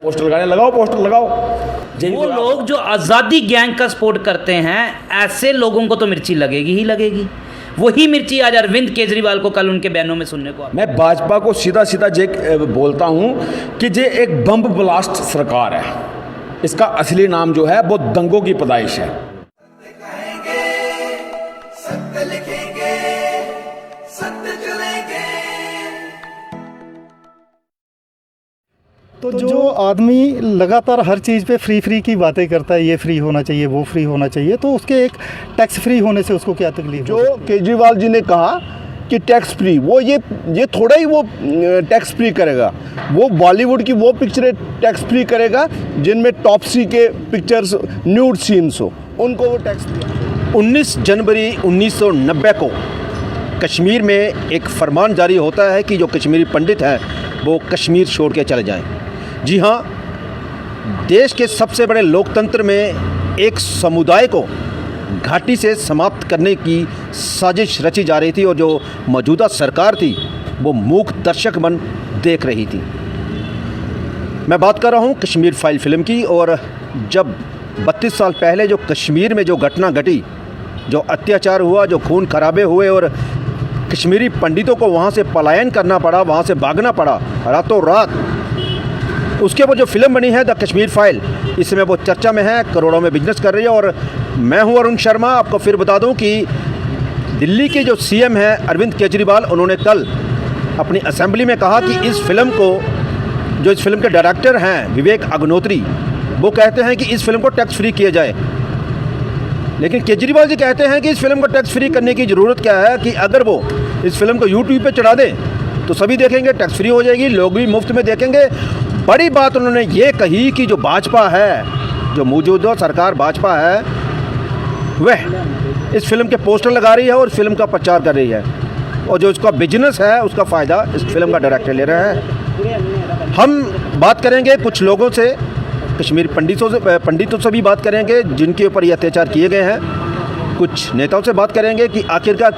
Poster लगाने लगाओ, poster लगाओ। वो लोग जो आज़ादी गैंग का सपोर्ट करते हैं, ऐसे लोगों को तो मिर्ची लगेगी ही लगेगी। वही मिर्ची आज अरविंद केजरीवाल को कल उनके बयानों में सुनने को आ। मैं भाजपा को सीधा सीधा जे बोलता हूं कि ये एक बम ब्लास्ट सरकार है। इसका असली नाम जो है वो दंगों की पैदाइश है। तो जो आदमी लगातार हर चीज़ पे फ्री की बातें करता है, ये फ्री होना चाहिए, वो फ्री होना चाहिए, तो उसके एक टैक्स फ्री होने से उसको क्या तकलीफ? जो केजरीवाल जी ने कहा कि टैक्स फ्री, वो ये थोड़ा ही वो टैक्स फ्री करेगा। वो बॉलीवुड की वो पिक्चरें टैक्स फ्री करेगा जिनमें टॉप्सी के पिक्चर्स न्यूड सीन्स हो, उनको वो टैक्स फ्री। 19 जनवरी 1990 को कश्मीर में एक फरमान जारी होता है कि जो कश्मीरी पंडित हैं वो कश्मीर छोड़ के चले जाएं। जी हाँ, देश के सबसे बड़े लोकतंत्र में एक समुदाय को घाटी से समाप्त करने की साजिश रची जा रही थी और जो मौजूदा सरकार थी वो मूक दर्शक बन देख रही थी। मैं बात कर रहा हूँ कश्मीर फाइल फिल्म की। और जब 32 साल पहले जो कश्मीर में जो घटना घटी, जो अत्याचार हुआ, जो खून खराबे हुए और कश्मीरी पंडितों को वहाँ से पलायन करना पड़ा, वहाँ से भागना पड़ा रातों रात, उसके ऊपर जो फिल्म बनी है द कश्मीर फाइल, इसमें वो चर्चा में है, करोड़ों में बिजनेस कर रही है। और मैं हूँ अरुण शर्मा। आपको फिर बता दूँ कि दिल्ली के जो सीएम हैं अरविंद केजरीवाल, उन्होंने कल अपनी असेंबली में कहा कि इस फिल्म को, जो इस फिल्म के डायरेक्टर हैं विवेक अग्निहोत्री, वो कहते हैं कि इस फिल्म को टैक्स फ्री किया जाए। लेकिन केजरीवाल जी कहते हैं कि इस फिल्म को टैक्स फ्री करने की ज़रूरत क्या है, कि अगर वो इस फिल्म को यूट्यूब पे चढ़ा दें तो सभी देखेंगे, टैक्स फ्री हो जाएगी, लोग भी मुफ्त में देखेंगे। बड़ी बात उन्होंने ये कही कि जो भाजपा है, जो मौजूदा सरकार भाजपा है, वह इस फिल्म के पोस्टर लगा रही है और फिल्म का प्रचार कर रही है, और जो इसका बिजनेस है उसका फ़ायदा इस फिल्म का डायरेक्टर ले रहा है। हम बात करेंगे कुछ लोगों से, कश्मीरी पंडितों से भी बात करेंगे जिनके ऊपर ये अत्याचार किए गए हैं। कुछ नेताओं से बात करेंगे कि आखिरकार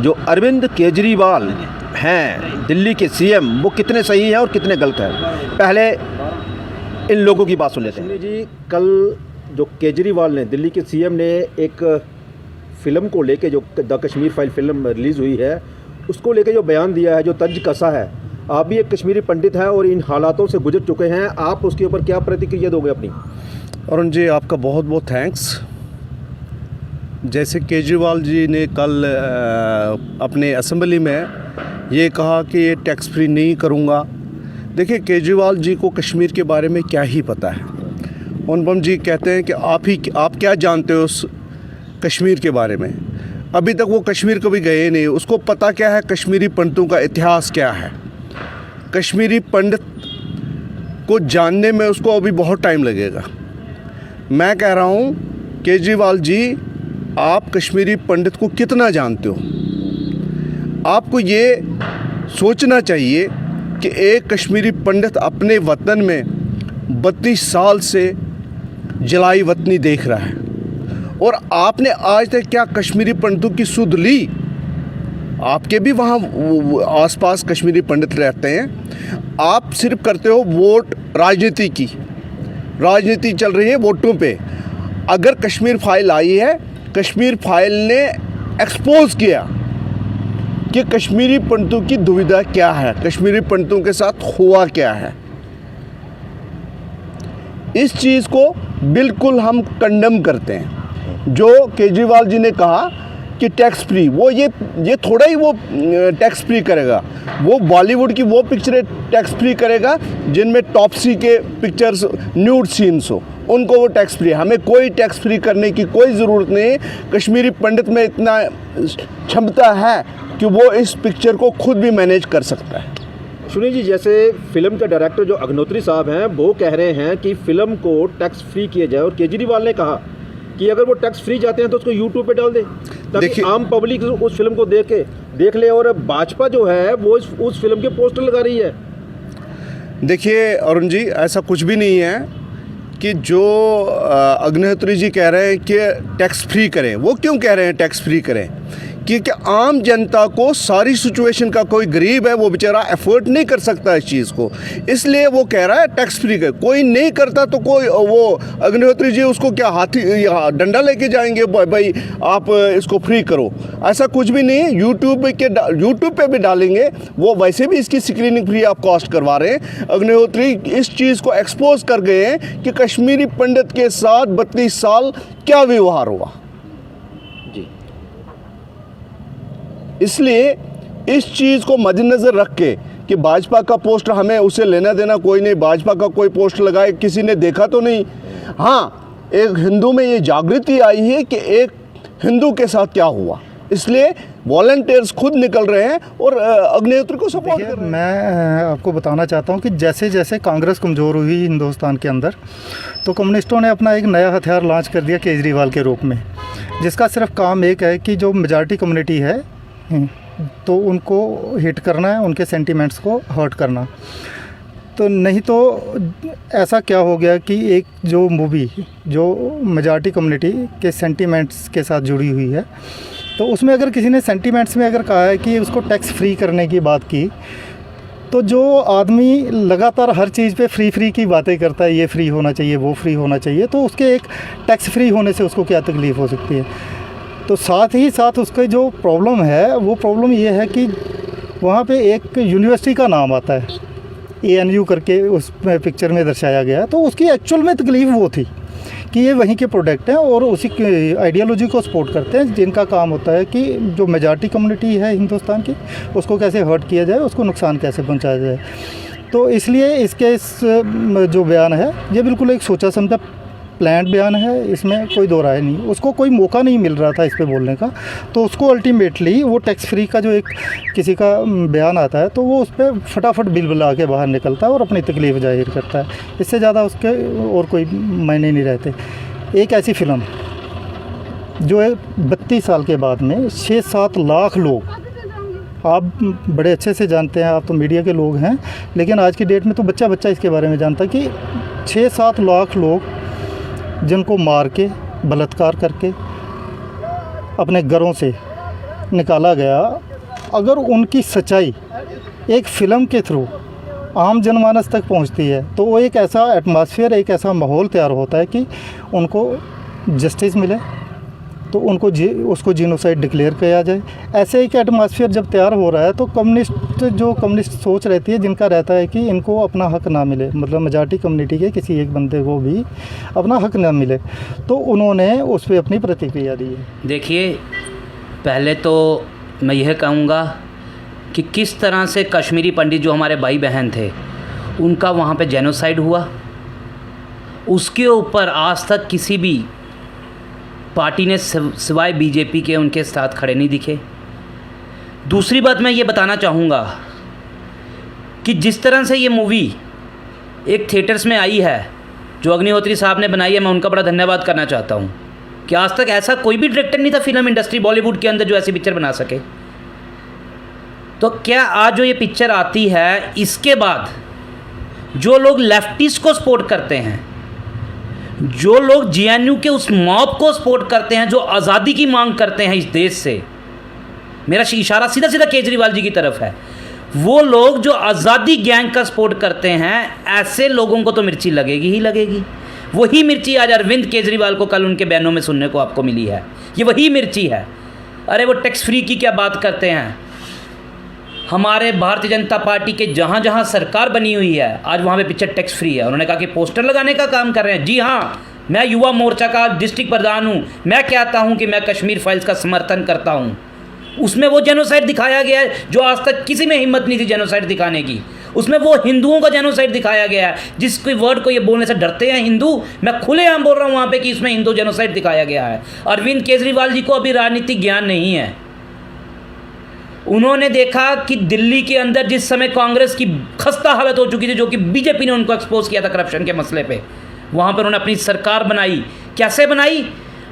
जो अरविंद केजरीवाल हैं दिल्ली के सीएम, वो कितने सही हैं और कितने गलत हैं। पहले इन लोगों की बात सुन लेते हैं। जी, कल जो केजरीवाल ने, दिल्ली के सीएम ने एक फ़िल्म को लेके, जो the Kashmir file film release हुई है, उसको लेके जो बयान दिया है, जो तर्ज कसा है, आप भी एक कश्मीरी पंडित हैं और इन हालातों से गुजर चुके हैं, आप उसके ऊपर क्या प्रतिक्रिया दोगे अपनी? अरुण जी, आपका बहुत बहुत थैंक्स। जैसे केजरीवाल जी ने कल अपने असेंबली में ये कहा कि ये टैक्स फ्री नहीं करूँगा। देखिए, केजरीवाल जी को कश्मीर के बारे में क्या ही पता है। अनुपम जी कहते हैं कि आप क्या जानते हो उस कश्मीर के बारे में। अभी तक वो कश्मीर कभी गए नहीं, उसको पता क्या है कश्मीरी पंडितों का इतिहास क्या है। कश्मीरी पंडित को जानने में उसको अभी बहुत टाइम लगेगा। मैं कह रहा हूँ केजरीवाल जी, आप कश्मीरी पंडित को कितना जानते हो? आपको ये सोचना चाहिए कि एक कश्मीरी पंडित अपने वतन में 32 साल से जलाई वतनी देख रहा है, और आपने आज तक क्या कश्मीरी पंडितों की सुध ली? आपके भी वहाँ आसपास कश्मीरी पंडित रहते हैं। आप सिर्फ करते हो वोट राजनीति की, राजनीति चल रही है वोटों पे। अगर कश्मीर फाइल आई है, कश्मीर फाइल ने एक्सपोज किया कि कश्मीरी पंडितों की दुविधा क्या है, कश्मीरी पंडितों के साथ हुआ क्या है। इस चीज़ को बिल्कुल हम कंडेम करते हैं। जो केजरीवाल जी ने कहा कि टैक्स फ्री, वो ये थोड़ा ही वो टैक्स फ्री करेगा। वो बॉलीवुड की वो पिक्चरें टैक्स फ्री करेगा जिनमें टॉप्सी के पिक्चर्स न्यूड सीन्स हो, उनको वो टैक्स फ्री। हमें कोई टैक्स फ्री करने की कोई ज़रूरत नहीं। कश्मीरी पंडित में इतना क्षमता है कि वो इस पिक्चर को खुद भी मैनेज कर सकता है। सुनिए जी, जैसे फिल्म के डायरेक्टर जो अग्निहोत्री साहब हैं, वो कह रहे हैं कि फ़िल्म को टैक्स फ्री किया जाए, और केजरीवाल ने कहा कि अगर वो टैक्स फ्री जाते हैं तो उसको यूट्यूब पे डाल दें ताकि आम पब्लिक उस फिल्म को देख ले। और भाजपा जो है वो उस फिल्म के पोस्टर लगा रही है। देखिए अरुण जी, ऐसा कुछ भी नहीं है कि जो अग्निहोत्री जी कह रहे हैं कि टैक्स फ्री करें। वो क्यों कह रहे हैं टैक्स फ्री करें? क्योंकि आम जनता को सारी सिचुएशन का, कोई गरीब है वो बेचारा अफोर्ड नहीं कर सकता इस चीज़ को, इसलिए वो कह रहा है टैक्स फ्री का। कोई नहीं करता तो कोई वो अग्निहोत्री जी उसको क्या हाथी डंडा लेके जाएंगे, भाई आप इसको फ्री करो, ऐसा कुछ भी नहीं। यूट्यूब पे भी डालेंगे, वो वैसे भी इसकी स्क्रीनिंग फ्री ऑफ कॉस्ट करवा रहे हैं। अग्निहोत्री इस चीज़ को एक्सपोज कर गए हैं कि कश्मीरी पंडित के साथ 32 साल क्या व्यवहार हुआ। जी, इसलिए इस चीज़ को मद्देनज़र रख के कि भाजपा का पोस्टर हमें उसे लेना देना कोई नहीं, भाजपा का कोई पोस्टर लगाए किसी ने देखा तो नहीं। हाँ, एक हिंदू में ये जागृति आई है कि एक हिंदू के साथ क्या हुआ, इसलिए वॉलंटियर्स खुद निकल रहे हैं और अग्निहोत्री को सपोर्ट कर रहे हैं। मैं आपको बताना चाहता हूँ कि जैसे जैसे कांग्रेस कमज़ोर हुई हिंदुस्तान के अंदर, तो कम्युनिस्टों ने अपना एक नया हथियार लॉन्च कर दिया केजरीवाल के रूप में, जिसका सिर्फ काम एक है कि जो मेजॉरिटी कम्युनिटी है तो उनको हिट करना है, उनके सेंटिमेंट्स को हर्ट करना। तो नहीं तो ऐसा क्या हो गया कि एक जो मूवी जो मेजॉरिटी कम्युनिटी के सेंटिमेंट्स के साथ जुड़ी हुई है, तो उसमें अगर किसी ने सेंटिमेंट्स में अगर कहा है कि उसको टैक्स फ्री करने की बात की, तो जो आदमी लगातार हर चीज़ पे फ्री की बातें करता है, ये फ्री होना चाहिए, वो फ्री होना चाहिए, तो उसके एक टैक्स फ्री होने से उसको क्या तकलीफ़ हो सकती है। तो साथ ही साथ उसका जो प्रॉब्लम है वो प्रॉब्लम ये है कि वहाँ पे एक यूनिवर्सिटी का नाम आता है, ANU करके उस पिक्चर में दर्शाया गया है, तो उसकी एक्चुअल में तकलीफ़ वो थी कि ये वहीं के प्रोडक्ट हैं और उसी आइडियोलॉजी को सपोर्ट करते हैं, जिनका काम होता है कि जो मेजॉरिटी कम्युनिटी है हिंदुस्तान की उसको कैसे हर्ट किया जाए, उसको नुकसान कैसे पहुंचाया जाए। तो इसलिए इसके जो बयान है ये बिल्कुल एक सोचा समझा प्लान्ड बयान है, इसमें कोई दो राय नहीं। उसको कोई मौका नहीं मिल रहा था इस पे बोलने का, तो उसको अल्टीमेटली वो टैक्स फ्री का जो एक किसी का बयान आता है तो वो उस पर फटाफट बिल बुला के बाहर निकलता है और अपनी तकलीफ़ जाहिर करता है। इससे ज़्यादा उसके और कोई मायने नहीं रहते। एक ऐसी फ़िल्म जो है 32 साल के बाद में 6-7 लाख लोग, आप बड़े अच्छे से जानते हैं, आप तो मीडिया के लोग हैं, लेकिन आज की डेट में तो बच्चा इसके बारे में जानता है कि 6-7 लाख लोग जिनको मार के बलात्कार करके अपने घरों से निकाला गया, अगर उनकी सच्चाई एक फ़िल्म के थ्रू आम जनमानस तक पहुंचती है तो वो एक ऐसा एटमॉस्फेयर, एक ऐसा माहौल तैयार होता है कि उनको जस्टिस मिले, तो उनको उसको जीनोसाइड डिक्लेयर किया जाए। ऐसे एक एटमॉस्फेयर जब तैयार हो रहा है तो कम्युनिस्ट सोच रहती है, जिनका रहता है कि इनको अपना हक ना मिले, मतलब मेजॉरिटी कम्युनिटी के किसी एक बंदे को भी अपना हक ना मिले, तो उन्होंने उस पर अपनी प्रतिक्रिया दी है। देखिए, पहले तो मैं यह कहूँगा कि किस तरह से कश्मीरी पंडित जो हमारे भाई बहन थे उनका वहाँ पे जेनोसाइड हुआ, उसके ऊपर आज तक किसी भी पार्टी ने सिवाय बीजेपी के उनके साथ खड़े नहीं दिखे। दूसरी बात मैं ये बताना चाहूँगा कि जिस तरह से ये मूवी एक थिएटर्स में आई है जो अग्निहोत्री साहब ने बनाई है, मैं उनका बड़ा धन्यवाद करना चाहता हूँ कि आज तक ऐसा कोई भी डायरेक्टर नहीं था फिल्म इंडस्ट्री बॉलीवुड के अंदर जो ऐसी पिक्चर बना सके। तो क्या आज जो ये पिक्चर आती है, इसके बाद जो लोग लेफ्टिस्ट को सपोर्ट करते हैं, जो लोग JNU के उस मॉब को सपोर्ट करते हैं, जो आज़ादी की मांग करते हैं इस देश से, मेरा इशारा सीधा सीधा केजरीवाल जी की तरफ है, वो लोग जो आज़ादी गैंग का सपोर्ट करते हैं, ऐसे लोगों को तो मिर्ची लगेगी ही लगेगी। वही मिर्ची आज अरविंद केजरीवाल को कल उनके बयानों में सुनने को आपको मिली है, ये वही मिर्ची है। अरे वो टैक्स फ्री की क्या बात करते हैं, हमारे भारतीय जनता पार्टी के जहाँ जहाँ सरकार बनी हुई है आज वहाँ पे पिक्चर टैक्स फ्री है। उन्होंने कहा कि पोस्टर लगाने का काम कर रहे हैं। जी हाँ, मैं युवा मोर्चा का डिस्ट्रिक्ट प्रधान हूँ, मैं कहता हूँ कि मैं कश्मीर फाइल्स का समर्थन करता हूँ। उसमें वो जेनोसाइड दिखाया गया है जो आज तक किसी में हिम्मत नहीं थी जेनोसाइड दिखाने की। उसमें वो हिंदुओं का जेनोसाइड दिखाया गया है, जिसके वर्ड को ये बोलने से डरते हैं हिंदू। मैं खुलेआम बोल रहा हूँ वहाँ पे कि इसमें हिंदू जेनोसाइड दिखाया गया है। अरविंद केजरीवाल जी को अभी राजनीतिक ज्ञान नहीं है। उन्होंने देखा कि दिल्ली के अंदर जिस समय कांग्रेस की खस्ता हालत हो चुकी थी, जो कि बीजेपी ने उनको एक्सपोज किया था करप्शन के मसले पे, वहाँ पर उन्होंने अपनी सरकार बनाई। कैसे बनाई?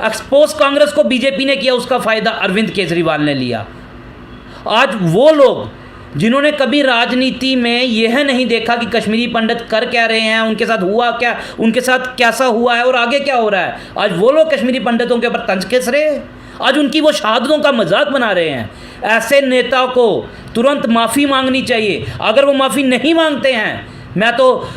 एक्सपोज कांग्रेस को बीजेपी ने किया, उसका फ़ायदा अरविंद केजरीवाल ने लिया। आज वो लोग जिन्होंने कभी राजनीति में यह नहीं देखा कि कश्मीरी पंडित कर क्या रहे हैं, उनके साथ हुआ क्या, उनके साथ कैसा हुआ है और आगे क्या हो रहा है, आज वो लोग कश्मीरी पंडितों के ऊपर तंज कस रहे हैं। आज उनकी वो शहादतों का मजाक बना रहे हैं। ऐसे नेता को तुरंत माफ़ी मांगनी चाहिए। अगर वो माफ़ी नहीं मांगते हैं, मैं तो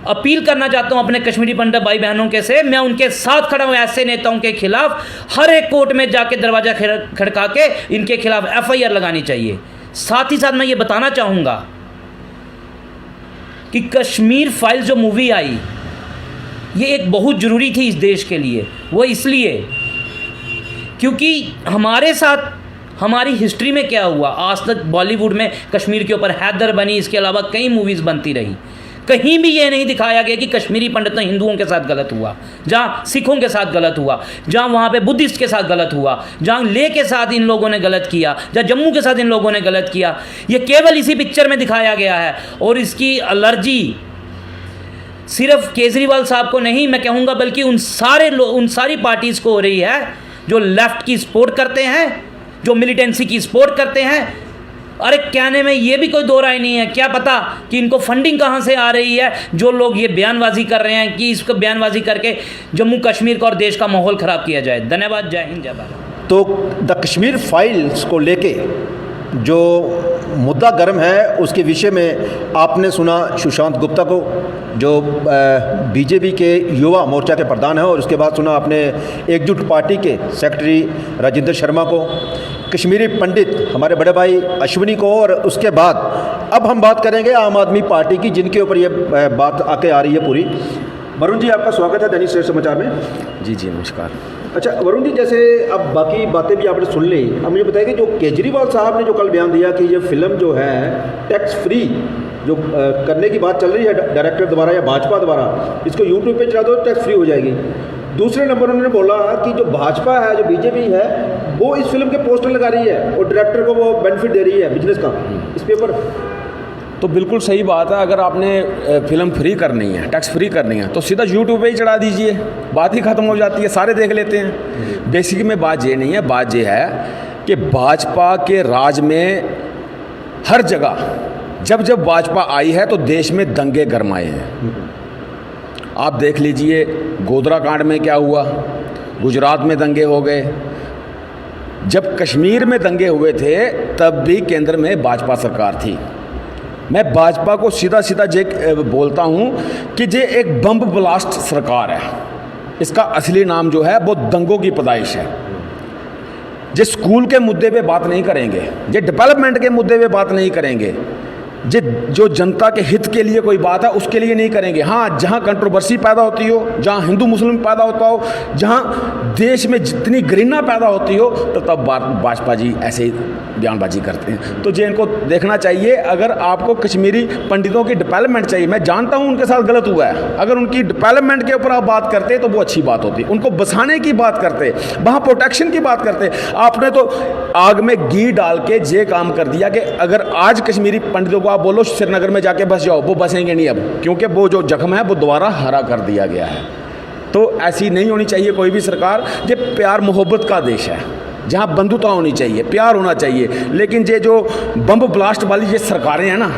अपील करना चाहता हूं अपने कश्मीरी पंडित भाई बहनों के से, मैं उनके साथ खड़ा हूं। ऐसे नेताओं के खिलाफ हर एक कोर्ट में जाके दरवाज़ा खड़का के इनके खिलाफ FIR लगानी चाहिए। साथ ही साथ मैं ये बताना चाहूँगा कि कश्मीर फाइल जो मूवी आई, ये एक बहुत ज़रूरी थी इस देश के लिए। वो इसलिए क्योंकि हमारे साथ हमारी हिस्ट्री में क्या हुआ, आज तक बॉलीवुड में कश्मीर के ऊपर हैदर बनी, इसके अलावा कई मूवीज़ बनती रही। कहीं भी ये नहीं दिखाया गया कि कश्मीरी पंडितों हिंदुओं के साथ गलत हुआ, जहाँ सिखों के साथ गलत हुआ, जहाँ वहाँ पे बुद्धिस्ट के साथ गलत हुआ, जहाँ लेह के साथ इन लोगों ने गलत किया, जहाँ जम्मू के साथ इन लोगों ने गलत किया। ये केवल इसी पिक्चर में दिखाया गया है। और इसकी एलर्जी सिर्फ केजरीवाल साहब को नहीं, मैं कहूँगा बल्कि उन सारी पार्टीज़ को हो रही है जो लेफ़्ट की सपोर्ट करते हैं, जो मिलिटेंसी की सपोर्ट करते हैं। अरे कहने में ये भी कोई दो राय नहीं है, क्या पता कि इनको फंडिंग कहाँ से आ रही है। जो लोग ये बयानबाजी कर रहे हैं कि इसको बयानबाजी करके जम्मू कश्मीर का और देश का माहौल ख़राब किया जाए। धन्यवाद। जय हिंद, जय भारत। तो द कश्मीर फाइल्स को लेके जो मुद्दा गर्म है, उसके विषय में आपने सुना सुशांत गुप्ता को, जो बीजेपी के युवा मोर्चा के प्रधान हैं, और उसके बाद सुना आपने एकजुट पार्टी के सेक्रेटरी राजेंद्र शर्मा को, कश्मीरी पंडित हमारे बड़े भाई अश्विनी को, और उसके बाद अब हम बात करेंगे आम आदमी पार्टी की, जिनके ऊपर ये बात आके आ रही है पूरी। वरुण जी, आपका स्वागत है दैनिक सवेरा समाचार में। जी जी, नमस्कार। अच्छा वरुण जी, जैसे अब बाकी बातें भी आपने सुन ली, अब मुझे बताइए कि जो केजरीवाल साहब ने जो कल बयान दिया कि ये फिल्म जो है टैक्स फ्री जो करने की बात चल रही है डायरेक्टर द्वारा या भाजपा द्वारा, इसको यूट्यूब पे चला दो टैक्स फ्री हो जाएगी। दूसरे नंबर उन्होंने बोला कि जो भाजपा है, जो बीजेपी है, वो इस फिल्म के पोस्टर लगा रही है और डायरेक्टर को वो बेनिफिट दे रही है बिजनेस का इस पेपर। तो बिल्कुल सही बात है। अगर आपने फिल्म फ्री करनी है, टैक्स फ्री करनी है, तो सीधा यूट्यूब पे ही चढ़ा दीजिए, बात ही ख़त्म हो जाती है, सारे देख लेते हैं। बेसिक में बात ये नहीं है, बात ये है कि भाजपा के राज में हर जगह जब जब भाजपा आई है तो देश में दंगे गरमाए हैं। आप देख लीजिए गोधरा कांड में क्या हुआ, गुजरात में दंगे हो गए, जब कश्मीर में दंगे हुए थे तब भी केंद्र में भाजपा सरकार थी। मैं भाजपा को सीधा सीधा बोलता हूं कि ये एक बम ब्लास्ट सरकार है। इसका असली नाम जो है वो दंगों की पैदाइश है। ये स्कूल के मुद्दे पे बात नहीं करेंगे, ये डेवलपमेंट के मुद्दे पे बात नहीं करेंगे, जो जनता के हित के लिए कोई बात है उसके लिए नहीं करेंगे। हाँ, जहाँ कंट्रोवर्सी पैदा होती हो, जहाँ हिंदू मुस्लिम पैदा होता हो, जहाँ देश में जितनी घृणा पैदा होती हो, तो तब भाजपा जी ऐसे ही बयानबाजी करते हैं। तो ये इनको देखना चाहिए। अगर आपको कश्मीरी पंडितों की डेवलपमेंट चाहिए, मैं जानता हूँ उनके साथ गलत हुआ है, अगर उनकी डेवलपमेंट के ऊपर आप बात करते तो वो अच्छी बात होती। उनको बसाने की बात करते, वहाँ प्रोटेक्शन की बात करते। आपने तो आग में घी डाल के ये काम कर दिया कि अगर आज कश्मीरी पंडितों को आप बोलो श्रीनगर में जाके बस जाओ, वो बसेंगे नहीं अब, क्योंकि वो जो जख्म है वो दोबारा हरा कर दिया गया है। तो ऐसी नहीं होनी चाहिए कोई भी सरकार। ये प्यार मोहब्बत का देश है, जहाँ बंधुता होनी चाहिए, प्यार होना चाहिए। लेकिन ये जो बम ब्लास्ट वाली ये सरकारें हैं ना,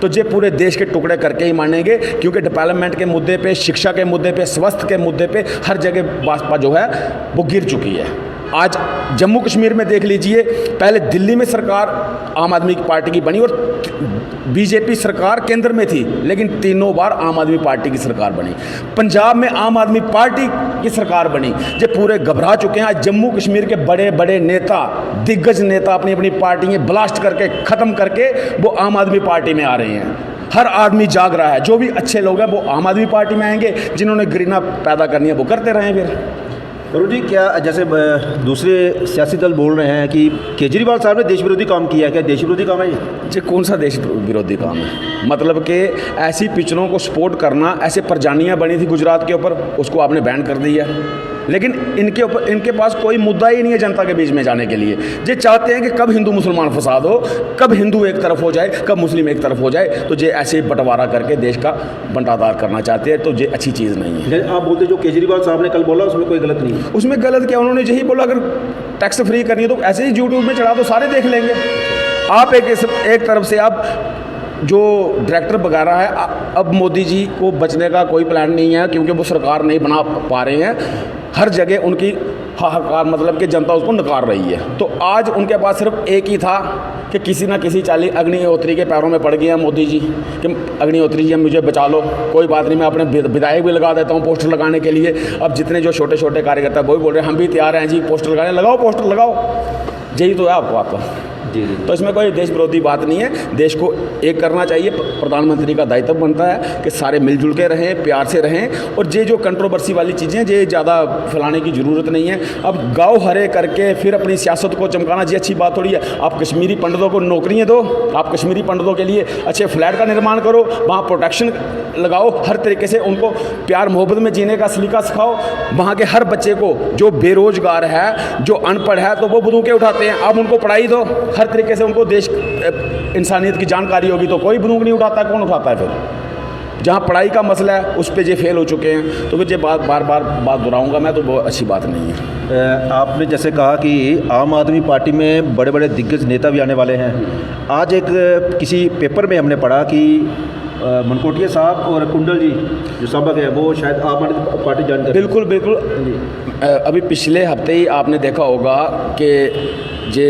तो ये पूरे देश के टुकड़े करके ही मानेंगे, क्योंकि डेवलपमेंट के मुद्दे पे, शिक्षा के मुद्दे पे, स्वास्थ्य के मुद्दे पे हर जगह भाजपा जो है वो गिर चुकी है। आज जम्मू कश्मीर में देख लीजिए, पहले दिल्ली में सरकार आम आदमी की पार्टी की बनी और बीजेपी सरकार केंद्र में थी, लेकिन तीनों बार आम आदमी पार्टी की सरकार बनी। पंजाब में आम आदमी पार्टी की सरकार बनी। ये पूरे घबरा चुके हैं। आज जम्मू कश्मीर के बड़े बड़े नेता, दिग्गज नेता अपनी अपनी पार्टियाँ ब्लास्ट करके ख़त्म करके वो आम आदमी पार्टी में आ रहे हैं। हर आदमी जाग रहा है, जो भी अच्छे लोग हैं वो आम आदमी पार्टी में आएंगे, जिन्होंने घृणा पैदा करनी है वो करते रहें। फिर वरुण जी, क्या जैसे दूसरे सियासी दल बोल रहे हैं कि केजरीवाल साहब ने देश विरोधी काम किया है, क्या देश विरोधी काम है ये कौन सा देश विरोधी काम है? मतलब कि ऐसी पिक्चरों को सपोर्ट करना, ऐसे परजानियाँ बनी थी गुजरात के ऊपर, उसको आपने बैन कर दिया। लेकिन इनके पास कोई मुद्दा ही नहीं है जनता के बीच में जाने के लिए। ये चाहते हैं कि कब हिंदू मुसलमान फसाद हो, कब हिंदू एक तरफ हो जाए, कब मुस्लिम एक तरफ हो जाए। तो ये ऐसे ही बंटवारा करके देश का बंटादार करना चाहते हैं। तो ये अच्छी चीज़ नहीं है। आप बोलते जो केजरीवाल साहब ने कल बोला उसमें कोई गलत नहीं है? उसमें गलत क्या, उन्होंने यही बोला अगर टैक्स फ्री करनी है तो ऐसे ही यूट्यूब में चढ़ा दो, सारे देख लेंगे। आप एक तरफ से आप जो डायरेक्टर वगैरह है अब मोदी जी को बचने का कोई प्लान नहीं है, क्योंकि वो सरकार नहीं बना पा रहे हैं। हर जगह उनकी हाहाकार, मतलब कि जनता उसको नकार रही है। तो आज उनके पास सिर्फ एक ही था कि किसी ना किसी चाली अग्निहोत्री के पैरों में पड़ गए हैं मोदी जी कि अग्निहोत्री जी मुझे बचा लो, कोई बात नहीं, मैं अपने विधायक भी लगा देता हूँ पोस्टर लगाने के लिए। अब जितने जो छोटे छोटे कार्यकर्ता वो भी बोल रहे हैं हम भी तैयार हैं जी पोस्टर लगाने, लगाओ पोस्टर लगाओ। यही तो है आपका जी जी। तो इसमें कोई देश विरोधी बात नहीं है। देश को एक करना चाहिए। प्रधानमंत्री का दायित्व बनता है कि सारे मिलजुल के रहें, प्यार से रहें, और ये जो कंट्रोवर्सी वाली चीज़ें ये ज़्यादा फैलाने की ज़रूरत नहीं है। अब गाँव हरे करके फिर अपनी सियासत को चमकाना ये अच्छी बात थोड़ी है। आप कश्मीरी पंडितों को नौकरियाँ दो, आप कश्मीरी पंडितों के लिए अच्छे फ्लैट का निर्माण करो, वहाँ प्रोटेक्शन लगाओ, हर तरीके से उनको प्यार मोहब्बत में जीने का सलीका सिखाओ। वहाँ के हर बच्चे को जो बेरोजगार है, जो अनपढ़ है, तो वो बंदूकें उठाते हैं, आप उनको पढ़ाई दो, हर तरीके से उनको देश इंसानियत की जानकारी होगी तो कोई बंदूक नहीं उठाता। कौन उठाता है फिर? जहाँ पढ़ाई का मसला है उस पे ये फेल हो चुके हैं, तो फिर ये बार बार बात दोहराऊंगा मैं, तो वो अच्छी बात नहीं है। आपने जैसे कहा कि आम आदमी पार्टी में बड़े बड़े दिग्गज नेता भी आने वाले हैं। आज एक किसी पेपर में हमने पढ़ा कि मनकोटिया साहब और कुंडल जी जो सबक है वो शायद आम आदमी पार्टी ज्वाइन कर। बिल्कुल बिल्कुल। अभी पिछले हफ्ते ही आपने देखा होगा कि ये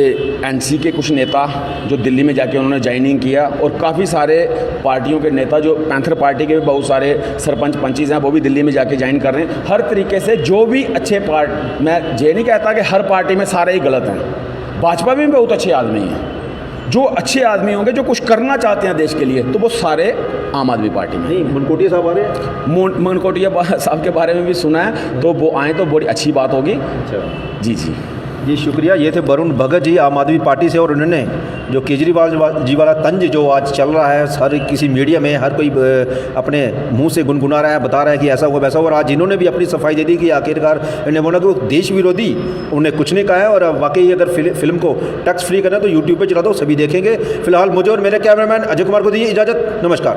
एनसी के कुछ नेता जो दिल्ली में जाके उन्होंने ज्वाइनिंग किया, और काफ़ी सारे पार्टियों के नेता जो पैंथर पार्टी के भी बहुत सारे सरपंच पंचीज़ हैं वो भी दिल्ली में जाके ज्वाइन कर रहे हैं। हर तरीके से जो भी अच्छे मैं ये नहीं कहता कि हर पार्टी में सारे ही गलत हैं, भाजपा में भी बहुत अच्छे आदमी हैं। जो अच्छे आदमी होंगे जो कुछ करना चाहते हैं देश के लिए, तो वो सारे आम आदमी पार्टी में। नहीं, मनकोटिया साहब आ रहे हैं। मनकोटिया साहब के बारे में भी सुना है, तो वो आए तो बड़ी अच्छी बात होगी। अच्छा जी जी जी, शुक्रिया। ये थे वरुण भगत जी आम आदमी पार्टी से, और उन्होंने जो केजरीवाल जी वाला तंज जो आज चल रहा है, हर किसी मीडिया में हर कोई अपने मुंह से गुनगुना रहा है, बता रहा है कि ऐसा हुआ वैसा हुआ, और आज इन्होंने भी अपनी सफाई दे दी कि आखिरकार इन्होंने बोला कि वो देश विरोधी उन्हें कुछ नहीं कहा है। और वाकई अगर फिल्म को टैक्स फ्री करना तो यूट्यूब पर चला दो, सभी देखेंगे। फिलहाल मुझे और मेरे कैमरामैन अजय कुमार को दीजिए इजाज़त। नमस्कार।